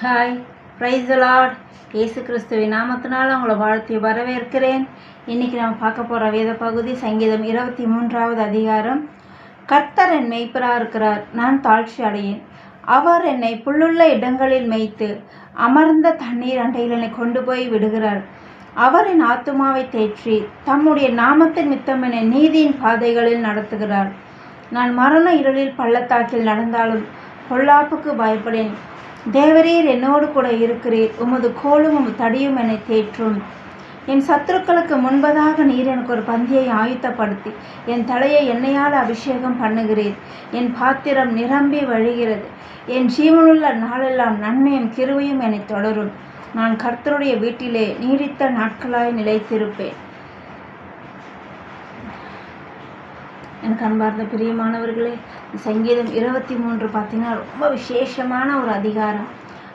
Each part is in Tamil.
Hi, praise the Lord. இயேசு கிறிஸ்துவின் நாமத்தினால் உங்களை வாழ்த்தி வரவேற்கிறேன். இன்றைக்கி நம்ம பார்க்க போகிற வேத பகுதி சங்கீதம் 23வது அதிகாரம். கர்த்தர் என் மேய்ப்பராக இருக்கிறார், நான் தாழ்ச்சி அடையேன். அவர் என்னை புல்லுள்ள இடங்களில் மேய்த்து அமர்ந்த தண்ணீர் அண்டையில் என்னை கொண்டு போய் விடுகிறார். அவர் என் ஆத்துமாவை தேற்றி தம்முடைய நாமத்தின் நிமித்தம் என்னை நீதியின் பாதைகளில் நடத்துகிறார். நான் மரண இருளில் பள்ளத்தாக்கில் நடந்தாலும் பொல்லாப்புக்கு பயப்படேன். தேவரீர் என்னோடு கூட இருக்கிறீர், உமது கோலும் உமது தடியும் என்னை தேற்றும். என் சத்துருக்களுக்கு முன்பதாக நீர் எனக்கு ஒரு பந்தியை ஆயுத்தப்படுத்தி என் தலையை எண்ணெயால் அபிஷேகம் பண்ணுகிறீர். என் பாத்திரம் நிரம்பி வழிகிறது. என் ஜீவனுள்ள நாளெல்லாம் நன்மையும் கிருபையும் என்னை தொடரும். நான் கர்த்தருடைய வீட்டிலே நீடித்த நாட்களாய் நிலைத்திருப்பேன். எனக்கு அன்பார்ந்த பிரியமானவர்களே, சங்கீதம் 23 பார்த்தீங்கன்னா ரொம்ப விசேஷமான ஒரு அதிகாரம்.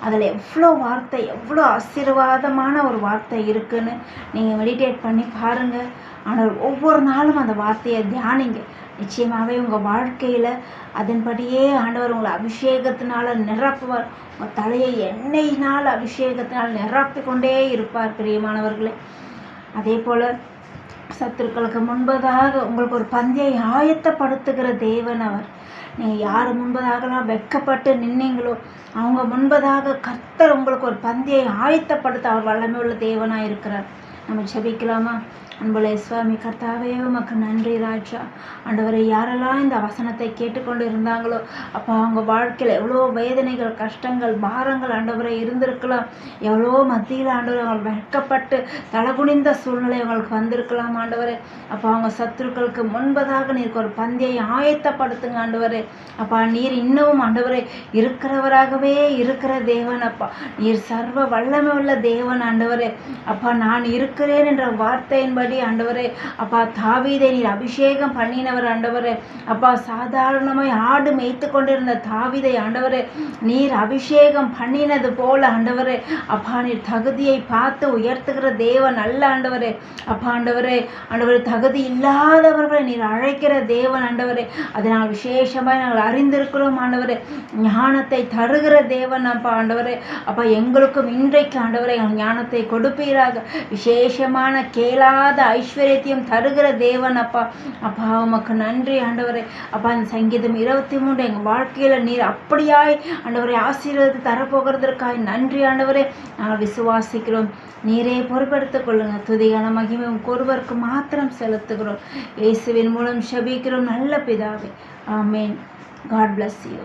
அதில் எவ்வளோ வார்த்தை, எவ்வளோ ஆசீர்வாதமான ஒரு வார்த்தை இருக்குன்னு நீங்கள் மெடிடேட் பண்ணி பாருங்கள். ஆனால் ஒவ்வொரு நாளும் அந்த வார்த்தையை தியானிங்க. நிச்சயமாகவே உங்கள் வாழ்க்கையில் அதன்படியே ஆண்டவர் உங்களை அபிஷேகத்தினால் நிரப்புவார். உங்கள் தலையை எண்ணெயினால் அபிஷேகத்தினால் நிரப்பி கொண்டே இருப்பார் பிரியமானவர்களே. அதே போல் சத்துருக்களுக்கு முன்பதாக உங்களுக்கு ஒரு பந்தியை ஆயத்தப்படுத்துகிற தேவன் அவர். நீங்கள் யார் முன்பதாகலாம் வெட்கப்பட்டு நின்னீங்களோ அவங்க முன்பதாக கர்த்தர் உங்களுக்கு ஒரு பந்தியை ஆயத்தப்படுத்த அவர் வல்லமை உள்ள தேவனாக இருக்கிறார். நம்ம ஜெபிக்கலாமா? அன்புள்ள சுவாமி கர்த்தாவே, உமக்கு நன்றி ராஜா. ஆண்டவரை யாரெல்லாம் இந்த வசனத்தை கேட்டுக்கொண்டு இருந்தாங்களோ அப்போ அவங்க வாழ்க்கையில் எவ்வளோ வேதனைகள், கஷ்டங்கள், பாரங்கள் ஆண்டவரை இருந்திருக்கலாம். எவ்வளோ மத்தியில் ஆண்டவரை அவங்க வெட்கப்பட்டு தலகுனிந்த சூழ்நிலை அவங்களுக்கு வந்திருக்கலாம். ஆண்டவரே அப்போ அவங்க சத்துருக்களுக்கு முன்பதாக நீருக்கு ஒரு பந்தியை ஆயத்தப்படுத்துங்க ஆண்டவரே. அப்பா நீர் இன்னமும் ஆண்டவரே இருக்கிறவராகவே இருக்கிற தேவன். அப்பா நீர் சர்வ வல்லமை உள்ள தேவன் ஆண்டவரே. அப்பா நான் இருக்கிறேன் என்ற வார்த்தையின்படி ஆண்டவரே அப்பா தாவீதை நீர் அபிஷேகம் பண்ணினவர் ஆண்டவரே. அப்பா சாதாரணமாய் ஆடு மேய்த்து கொண்டிருந்த தாவீதை ஆண்டவரே நீர் அபிஷேகம் பண்ணினது போல ஆண்டவரே அப்பா நீர் தகுதியை பார்த்து உயர்த்துகிற தேவன் அல்ல ஆண்டவரே. அப்பா ஆண்டவரே தகுதி இல்லாதவர்களை நீர் அழைக்கிற தேவன் ஆண்டவரே. அதனால் விசேஷமாய் நாங்கள் அறிந்திருக்கிறோம் ஆண்டவரே. ஞானத்தை தருகிற தேவன் அப்பா ஆண்டவரே. அப்பா எங்களுக்கும் இன்றைக்கு ஆண்டவரே ஞானத்தை கொடுப்பீராக. விசேஷமான கேளாத ஐஸ்வர்யத்தையும் தருகிற தேவன் அப்பா. அப்பா உமக்கு நன்றி ஆண்டவரே. அப்பா இந்த சங்கீதம் 23 எங்கள் வாழ்க்கையில் நீர் அப்படியாய் ஆண்டவரை ஆசீர்வாதத்தை தரப்போகிறதற்காக நன்றி ஆண்டவரே. நாங்கள் விசுவாசிக்கிறோம். நீரே பொறுப்பெடுத்துக் கொள்ளுங்க. துதியான மகிமை ஒருவருக்கு மாத்திரம் செலுத்துகிறோம். இயேசுவின் மூலம் ஜெபிக்கிறோம் நல்ல பிதாவே. ஆமேன். God bless you.